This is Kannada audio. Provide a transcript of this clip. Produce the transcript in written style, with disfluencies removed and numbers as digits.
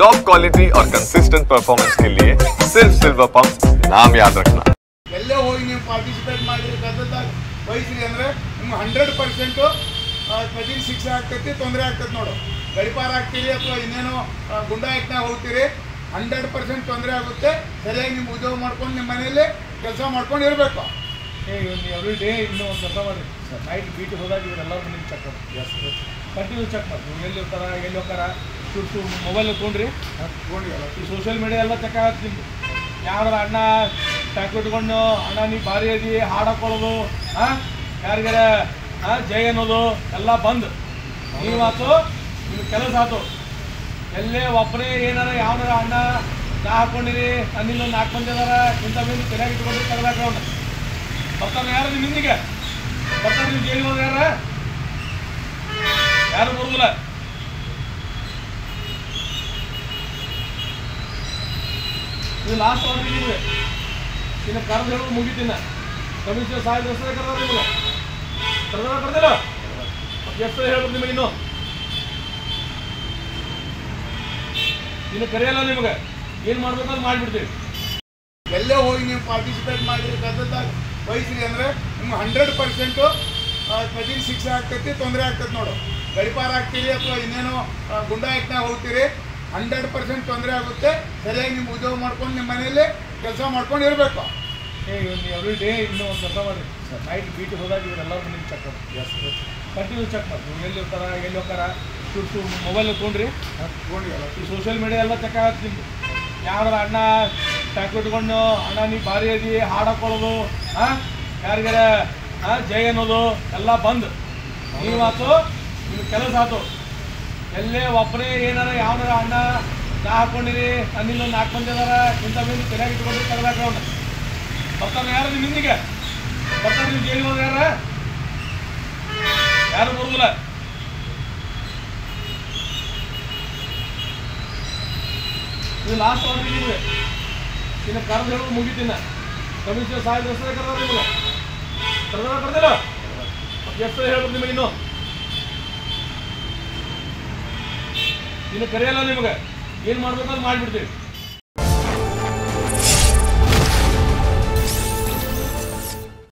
टॉप क्वालिटी और कंसिस्टेंट परफॉर्मेंस के लिए सिर्फ सिल्वर पंप नाम याद रखना। ಎಲ್ಲೇ ಹೋಗಿ ನೀವು ಪಾರ್ಟಿಸಿಪೇಟ್ ಮಾಡಿರಿ ಗದ್ದಲ್ದಾಗ ವಹಿಸ್ರಿ ಅಂದರೆ ನಿಮ್ಗೆ 100% ಕಠಿಣ ಶಿಕ್ಷೆ ಆಗ್ತೈತಿ, ತೊಂದರೆ ಆಗ್ತೈತಿ. ನೋಡು, ಗಡಿಪಾರ ಆಗ್ತೀರಿ ಅಥವಾ ಇನ್ನೇನೋ ಗುಂಡಾಯತ್ನಾಗ ಹೋಗ್ತೀರಿ, 100% ತೊಂದರೆ ಆಗುತ್ತೆ. ಸರಿಯಾಗಿ ನಿಮ್ಮ ಉದ್ಯೋಗ ಮಾಡ್ಕೊಂಡು ನಿಮ್ಮ ಮನೆಯಲ್ಲೇ ಕೆಲಸ ಮಾಡ್ಕೊಂಡು ಇರಬೇಕು. ಎವ್ರಿ ಡೇ ಇನ್ನೂ ಒಂದು ಕೆಲಸ ಮಾಡಿ ಸರ್, ನೈಟ್ ಬೀಟಿಗೆ ಹೋದಾಗ ಇವರೆಲ್ಲರೂ ನಿಮ್ಗೆ ಚೆಕ್ ಮಾಡಿ, ಕಂಟಿನ್ಯೂ ಚೆಕ್ ಮಾಡಿ. ನೀವು ಎಲ್ಲಿ ಹೋಗ್ತಾರ ಎಲ್ಲಿ ಹೋಗ್ತಾರ ಸುಟ್ಟು ಮೊಬೈಲ್ ತೊಗೊಂಡ್ರಿ ಈ ಸೋಷಿಯಲ್ ಮೀಡಿಯಾ ಎಲ್ಲ ಚೆಕ್ ಆಗತ್ತೆ ನಿಮ್ದು. ಯಾವ್ದಾರ ಅಣ್ಣ ಟ್ಯಾಕ್ ಇಟ್ಕೊಂಡು ಅಣ್ಣ ನೀ ಭಾರಿ ಅದಿ ಹಾಡಕೊಳ್ಳೋದು, ಯಾರಿಗಾರ ಜೈ ಅನ್ನೋದು ಎಲ್ಲ ಬಂದು ನೀವಾತು ನಿಮ್ಗೆ ಕೆಲಸ ಆಯ್ತು. ಎಲ್ಲೇ ಒಬ್ಬರೇ ಏನಾರ ಯಾವನಾರ ಅಣ್ಣ ನಾ ಹಾಕ್ಕೊಂಡಿರಿ ನನ್ನಿಲ್ಲ 4 ಮಂದಿ ಅದಾರ ಇಂಥ ಮಂದಿ ತಲೆಯಾಗಿ ಇಟ್ಕೊಂಡು ತೆಗೆದಾಕ ಅವ್ನು ಬರ್ತಾನೆ. ಯಾರು ನಿಮ್ಮ ಹಿಂದಿಗೆ ಬರ್ತಾನೆ, ನೀವು ಜೈಲಿಗೆ ಹೋದ ಯಾರು ಬರುದಿಲ್ಲ. ಇದು ಲಾಸ್ಟ್ ಆರ್ಡ್ರಿ ನಿಮಗೆ. ಇನ್ನು ಕರೆದು ಹೇಳೋದು ಮುಗಿತಿನ ಕಮಿಷನರ್ ಸಾಹೇಬ್ ಹೆಸರೇ ಕರೆದಾರ ನಿಮಗೆ. ಕರೆದಿಲ್ಲ ಎಷ್ಟು ಹೇಳ್ಬೇಕು ನಿಮಗೆ. ಇನ್ನು ಕರೆಯಲ್ಲ ನಿಮಗೆ. ಏನು ಮಾಡ್ಬೇಕಂತ ಮಾಡಿಬಿಡ್ತೀವಿ. ಎಲ್ಲೇ ಹೋಗಿ ನೀವು ಪಾರ್ಟಿಸಿಪೇಟ್ ಮಾಡಿರಿ ಗದ್ದಲ್ದಾಗ ವಹಿಸ್ರಿ ಅಂದರೆ ನಿಮ್ಗೆ 100% ಕಠಿಣ ಶಿಕ್ಷೆ ಆಗ್ತೈತಿ, ತೊಂದರೆ ಆಗ್ತೈತಿ. ನೋಡು, ಗಡಿಪಾರ ಆಗ್ತೀರಿ ಅಥವಾ ಇನ್ನೇನೋ ಗುಂಡಾಯತ್ನಾಗ ಹೋಗ್ತೀರಿ, 100% ತೊಂದರೆ ಆಗುತ್ತೆ. ಸರಿಯಾಗಿ ನಿಮ್ಮ ಉದ್ಯೋಗ ಮಾಡ್ಕೊಂಡು ನಿಮ್ಮ ಮನೆಯಲ್ಲೇ ಕೆಲಸ ಮಾಡ್ಕೊಂಡು ಇರಬೇಕು. ಎವ್ರಿ ಡೇ ಇನ್ನೂ ಒಂದು ಕೆಲಸ ಮಾಡಿ ಸರ್, ನೈಟ್ ಬೀಟಿಗೆ ಹೋದಾಗ ಇವರೆಲ್ಲರೂ ನಿಮ್ಗೆ ಚೆಕ್ ಮಾಡಿ, ಕಂಟಿನ್ಯೂ ಚೆಕ್ ಮಾಡಿ. ನೀವು ಎಲ್ಲಿ ಹೋಗ್ತಾರ ಎಲ್ಲಿ ಹೋಗ್ತಾರ ಸುಟ್ಟು ಮೊಬೈಲ್ ತೊಗೊಂಡ್ರಿ ಈ ಸೋಷಿಯಲ್ ಮೀಡಿಯಾ ಎಲ್ಲ ಚೆಕ್ ಆಗತ್ತೆ ನಿಮ್ದು. ಯಾವ್ದಾರ ಅಣ್ಣ ಟ್ಯಾಕ್ ಇಟ್ಕೊಂಡು ಅಣ್ಣ ನೀ ಭಾರಿ ಅದಿ ಹಾಡಕೊಳ್ಳೋದು, ಯಾರಿಗಾರ ಜೈ ಅನ್ನೋದು ಎಲ್ಲ ಬಂದು ನೀವಾತು ನಿಮ್ಗೆ ಕೆಲಸ ಆಯ್ತು. ಎಲ್ಲೇ ಒಬ್ಬರೇ ಏನಾರ ಯಾವನಾರ ಅಣ್ಣ ನಾ ಹಾಕ್ಕೊಂಡಿರಿ ನನ್ನಿಲ್ಲ 4 ಮಂದಿ ಅದಾರ ಇಂಥ ಮಂದಿ ತಲೆಯಾಗಿ ಇಟ್ಕೊಂಡು ತೆಗೆದಾಕ ಅವ್ನು ಬರ್ತಾನೆ. ಯಾರು ನಿಮ್ಮ ಹಿಂದಿಗೆ ಬರ್ತಾನೆ, ನೀವು ಜೈಲಿಗೆ ಹೋದ ಯಾರು ಬರುದಿಲ್ಲ. ಇದು ಲಾಸ್ಟ್ ಆರ್ಡ್ರಿ ನಿಮಗೆ. ಇನ್ನು ಕರೆದು ಹೇಳೋದು ಮುಗಿತಿನ ಕಮಿಷನರ್ ಸಾಹೇಬ್ ಹೆಸರೇ ಕರೆದಾರ ನಿಮಗೆ. ಕರೆದಿಲ್ಲ ಎಷ್ಟು ಹೇಳ್ಬೇಕು ನಿಮಗೆ. ಇನ್ನು ಕರೆಯಲ್ಲ ನಿಮಗೆ. ಏನು ಮಾಡ್ಬೇಕಂತ ಮಾಡಿಬಿಡ್ತೀವಿ.